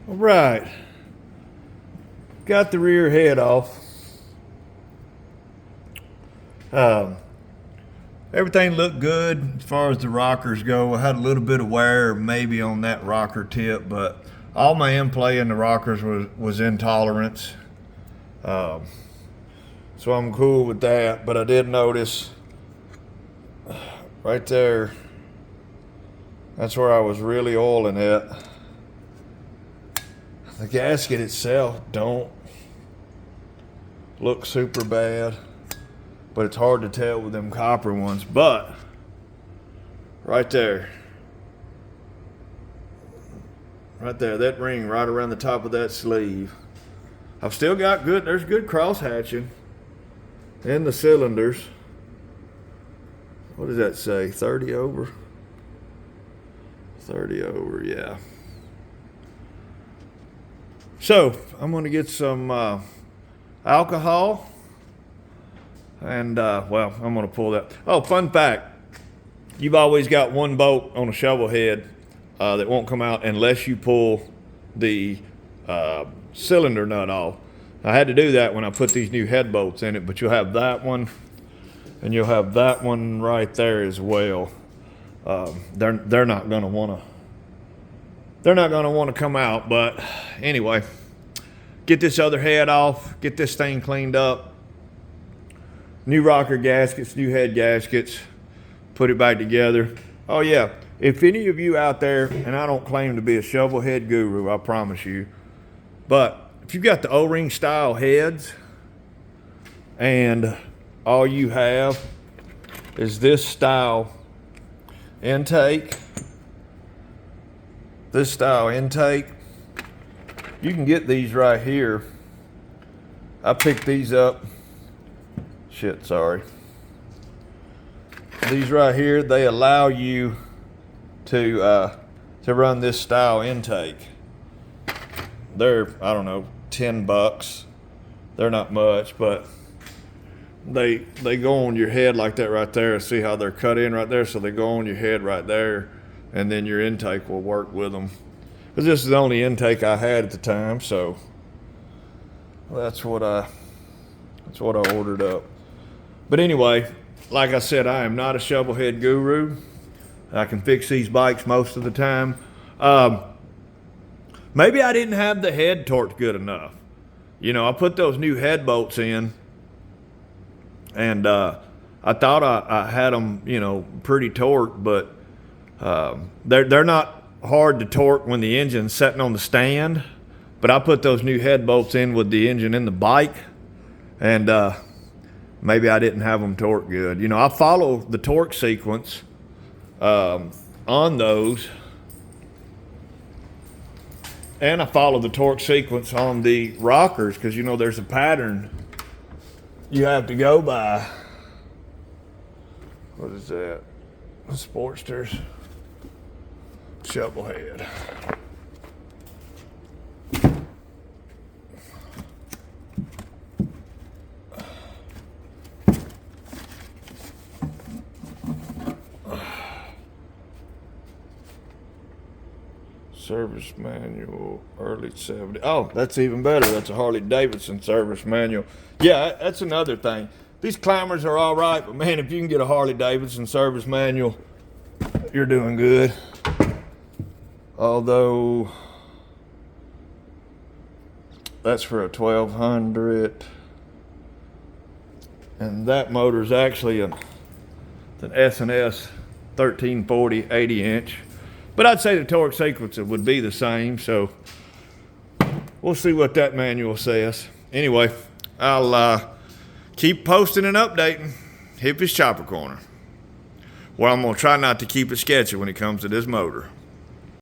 All right, got the rear head off. Everything looked good as far as the rockers go. I had a little bit of wear maybe on that rocker tip, but all my in-play in the rockers was intolerance. So I'm cool with that, but I did notice right there, that's where I was really oiling it. The gasket itself don't look super bad, but it's hard to tell with them copper ones. But right there, that ring right around the top of that sleeve, I've still got there's good cross hatching in the cylinders. What does that say? 30 over? 30 over, yeah. So I'm gonna get some alcohol and well, I'm gonna pull that. Oh, fun fact, you've always got one bolt on a shovel head that won't come out unless you pull the cylinder nut off. I had to do that when I put these new head bolts in it, but you'll have that one and you'll have that one right there as well. They're not gonna wanna come out, but anyway, get this other head off, get this thing cleaned up. New rocker gaskets, new head gaskets, put it back together. Oh yeah, if any of you out there, and I don't claim to be a shovel head guru, I promise you, but if you've got the O-ring style heads and all you have is this style intake, you can get these right here. I picked these up. These right here, they allow you to run this style intake. They're, I don't know, $10. They're not much, but they go on your head like that right there. See how they're cut in right there? So they go on your head right there, and then your intake will work with them. Because this is the only intake I had at the time, so that's what I ordered up. But anyway, like I said, I am not a shovel head guru. I can fix these bikes most of the time. Maybe I didn't have the head torqued good enough. You know, I put those new head bolts in, and I thought I had them, you know, pretty torqued, but they're not hard to torque when the engine's sitting on the stand. But I put those new head bolts in with the engine in the bike, and maybe I didn't have them torqued good. You know, I follow the torque sequence on those, and I follow the torque sequence on the rockers, because you know there's a pattern you have to go by. What is that? Sportsters. Shovelhead. Service manual, early 70s. Oh, that's even better. That's a Harley Davidson service manual. Yeah, that's another thing. These climbers are all right, but man, if you can get a Harley Davidson service manual, you're doing good. Although that's for a 1200, and that motor's actually an S&S 1340 80-inch. But I'd say the torque sequence would be the same, so we'll see what that manual says. Anyway, I'll keep posting and updating Hippie's Chopper Corner, where I'm going to try not to keep it sketchy when it comes to this motor.